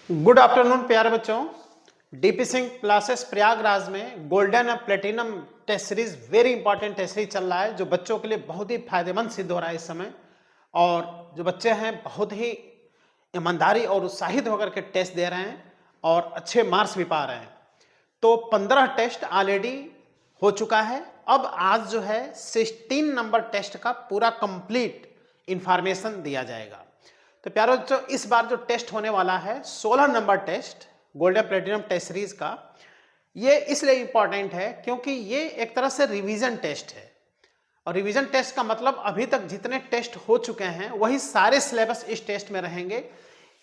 Good afternoon प्यारे बच्चों। DP Singh classes Prayagraj में गोल्डन और platinum test series very important test series चल रहा है जो बच्चों के लिए बहुत ही फायदेमंद सिद्ध हो रहा है इस समय। और जो बच्चे हैं बहुत ही ईमानदारी और उत्साहित होकर के टेस्ट दे रहे हैं और अच्छे मार्क्स भी पा रहे हैं। तो 15 टेस्ट ऑलरेडी हो चुका है। अब आज जो है 16 नंबर टेस्ट का पूरा कंप्लीट इंफॉर्मेशन दिया जाएगा। तो प्यारे बच्चों, इस बार जो टेस्ट होने वाला है 16 number test golden platinum test series का, ये इसलिए इंपॉर्टेंट है क्योंकि ये एक तरह से रिवीजन टेस्ट है। और रिवीजन टेस्ट का मतलब अभी तक जितने टेस्ट हो चुके हैं वही सारे सिलेबस इस टेस्ट में रहेंगे,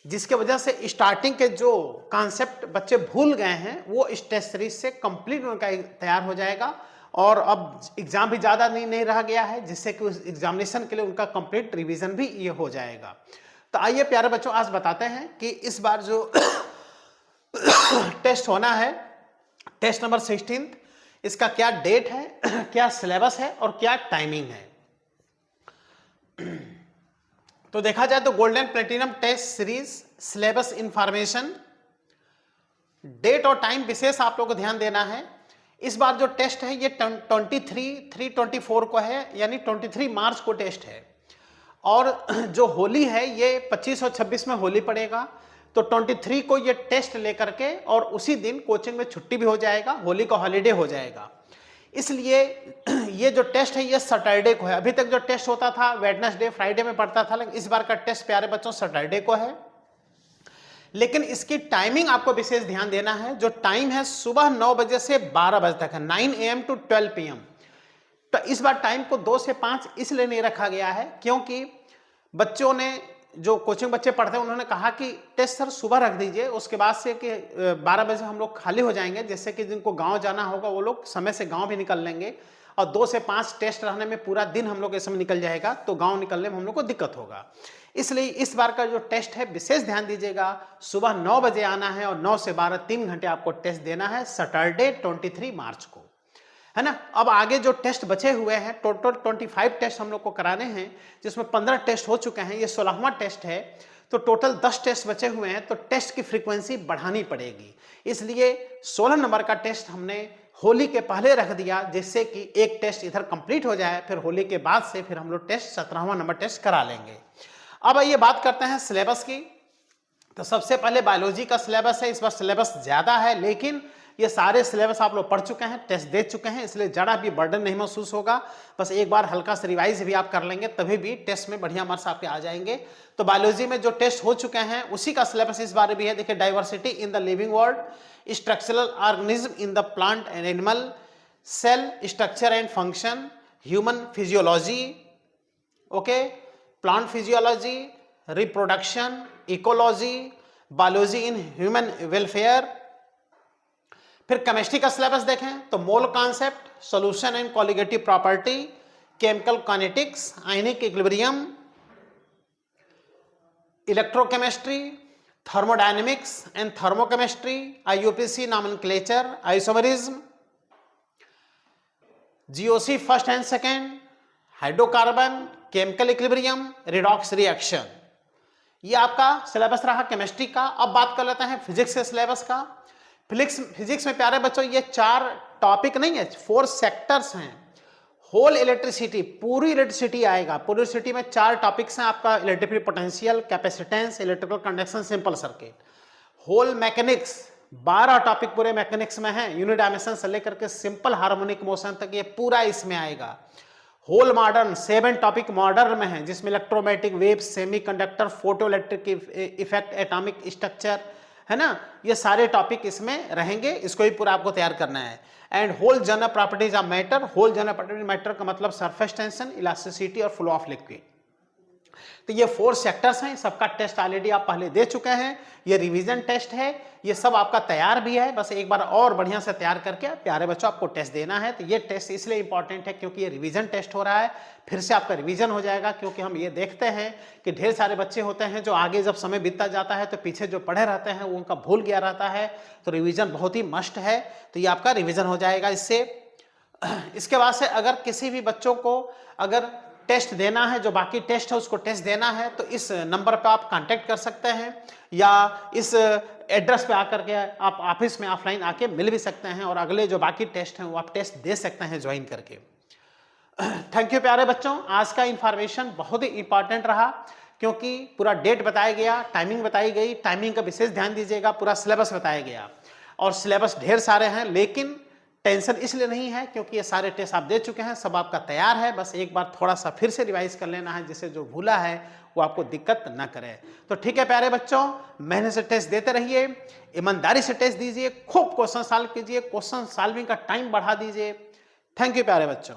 जिसके वजह से स्टार्टिंग के जो कॉन्सेप्ट बच्चे भूल गए हैं वो इस टेस्ट सीरीज से कंप्लीट उनका तैयार हो जाएगा। और अब एग्जाम भी ज़्यादा नहीं रह गया है, जिससे कि उस एग्जामिनेशन के लिए उनका कंप्लीट रिवीजन भी ये हो जाएगा। तो आइए प्यारे बच्चों, आज बताते हैं कि इस बार जो टेस्ट होना है, टेस्ट नंबर 16, इसका क्या डेट है, क्या सिलेबस है और क्या टाइमिंग है। तो देखा जाए तो golden platinum test series syllabus information, date और टाइम विशेष आप लोगों को ध्यान देना है। इस बार जो टेस्ट है ये 23/3/24 को है, यानी 23 मार्च को टेस्ट है। और जो होली है ये 25 और 26 में होली पड़ेगा, तो 23 को ये टेस्ट लेकर के और उसी दिन कोचिंग में छुट्टी भी हो जाएगा, होली का हॉलीडे हो जाएगा। इसलिए ये जो टेस्ट है ये सैटरडे को है। अभी तक जो टेस्ट होता था वेडनेसडे फ्राइडे में पड़ता था, लेकिन इस बार का टेस्ट प्यारे बच्चों सैटरडे को है। लेकिन इसकी टाइमिंग आपको विशेष ध्यान देना है। जो टाइम है सुबह 9 बजे से 12 बजे तक है, 9 AM to 12 PM। तो इस बार टाइम को 2 से 5 इसलिए नहीं रखा गया है क्योंकि बच्चों ने, जो कोचिंग बच्चे पढ़ते हैं, उन्होंने कहा कि टेस्ट सर सुबह रख दीजिए, उसके बाद से कि 12 बजे हम लोग खाली हो जाएंगे, जिससे कि जिनको गांव जाना होगा वो लोग समय से गांव भी निकल लेंगे। और 2 से 5 टेस्ट रहने में पूरा दिन हम लोग के समय निकल जाएगा, तो गांव निकलने में हम लोग को दिक्कत होगा। इसलिए इस बार का जो टेस्ट है विशेष ध्यान दीजिएगा, सुबह 9 बजे आना है और 9 से 12 3 घंटे आपको टेस्ट देना है, सैटरडे 23 मार्च को, है ना। अब आगे जो टेस्ट बचे हुए हैं, टोटल 25 टेस्ट हम लोग को कराने हैं, जिसमें 15 टेस्ट हो चुके हैं, ये 16वां टेस्ट है। तो टोटल 10 टेस्ट बचे हुए हैं, तो टेस्ट की फ्रीक्वेंसी बढ़ानी पड़ेगी। इसलिए 16 नंबर का टेस्ट हमने होली के पहले रख दिया, जिससे कि एक टेस्ट इधर कंप्लीट हो जाए, फिर होली के बाद से फिर हम लोग टेस्ट 17वां नंबर टेस्ट करा लेंगे। अब आइए बात करते हैं सिलेबस की। तो सबसे पहले बायोलॉजी का सिलेबस है। इस बार सिलेबस ज्यादा है, लेकिन ये सारे सिलेबस आप लोग पढ़ चुके हैं, टेस्ट दे चुके हैं, इसलिए जरा भी बर्डन नहीं महसूस होगा। बस एक बार हल्का सा रिवाइज भी आप कर लेंगे, तभी भी टेस्ट में बढ़िया मार्क्स आपके आ जाएंगे। तो बायोलॉजी में जो टेस्ट हो चुके हैं उसी का सिलेबस इस बार भी है। देखिए, diversity in the living world, structural organism in the plant and animal, cell structure and function, human physiology, okay, plant physiology, reproduction, ecology, biology in human welfare. फिर केमिस्ट्री का सिलेबस देखें तो mole concept, solution and colligative property, chemical kinetics, ionic equilibrium, electrochemistry, thermodynamics and thermochemistry, IUPAC nomenclature, isomerism, GOC first and second, hydrocarbon, chemical equilibrium, redox reaction. ये आपका syllabus रहा chemistry का। अब बात कर लेते हैं फिजिक्स के सिलेबस का। फिजिक्स में प्यारे बच्चों ये 4 टॉपिक नहीं है, 4 सेक्टर्स हैं। होल इलेक्ट्रिसिटी, पूरी इलेक्ट्रिसिटी आएगा। पूरी इलेक्ट्रिसिटी में 4 टॉपिक्स हैं आपका, electric potential, capacitance, electrical conduction, simple circuit. Whole mechanics, 12 topic पूरे मैकेनिक्स में है, यूनिट डायमेंशन से लेकर के सिंपल हार्मोनिक मोशन तक ये पूरा इसमें आएगा। होल मॉडर्न, 7 टॉपिक मॉडर्न में है, जिसमें electromagnetic waves, semiconductor, photo electric effect, atomic structure, है ना। ये सारे टॉपिक इसमें रहेंगे, इसको ही पूरा आपको तैयार करना है। And whole general properties of matter, whole general properties matter का मतलब सरफेस टेंशन, इलास्टिसिटी और फ्लो ऑफ लिक्विड। तो ये 4 सेक्टर्स हैं, सबका टेस्ट ऑलरेडी आप पहले दे चुके हैं। ये रिवीजन टेस्ट है, ये सब आपका तैयार भी है, बस एक बार और बढ़िया से तैयार करके प्यारे बच्चों आपको टेस्ट देना है। तो ये टेस्ट इसलिए इंपॉर्टेंट है क्योंकि ये रिवीजन टेस्ट हो रहा है, फिर से आपका रिवीजन हो जाएगा। क्योंकि हम ये देखते हैं कि ढेर सारे बच्चे होते हैं जो आगे जब समय बीतता जाता है तो पीछे जो पढ़े रहते हैं वो उनका भूल गया रहता है। तो रिवीजन बहुत ही मस्ट है, तो ये आपका रिवीजन हो जाएगा इससे। इसके बाद से अगर किसी भी बच्चों को अगर टेस्ट देना है, जो बाकी टेस्ट है उसको टेस्ट देना है, तो इस नंबर पे आप कांटेक्ट कर सकते हैं या इस एड्रेस पे आकर के आप ऑफिस में ऑफलाइन आके मिल भी सकते हैं और अगले जो बाकी टेस्ट हैं वो आप टेस्ट दे सकते हैं ज्वाइन करके। थैंक यू प्यारे बच्चों, आज का इंफॉर्मेशन बहुत ही इंपॉर्टेंट रहा क्योंकि पूरा डेट बताया गया, टाइमिंग बताई गई, टाइमिंग का विशेष ध्यान दीजिएगा, पूरा सिलेबस बताया गया और सिलेबस ढेर सारे हैं, लेकिन टेंशन इसलिए नहीं है क्योंकि ये सारे टेस्ट आप दे चुके हैं, सब आपका तैयार है, बस एक बार थोड़ा सा फिर से रिवाइज कर लेना है जिससे जो भूला है वो आपको दिक्कत ना करे। तो ठीक है प्यारे बच्चों, मेहनत से टेस्ट देते रहिए, ईमानदारी से टेस्ट दीजिए, खूब क्वेश्चन सॉल्व कीजिए, क्वेश्चन सॉल्विंग का टाइम बढ़ा दीजिए। थैंक यू प्यारे बच्चों।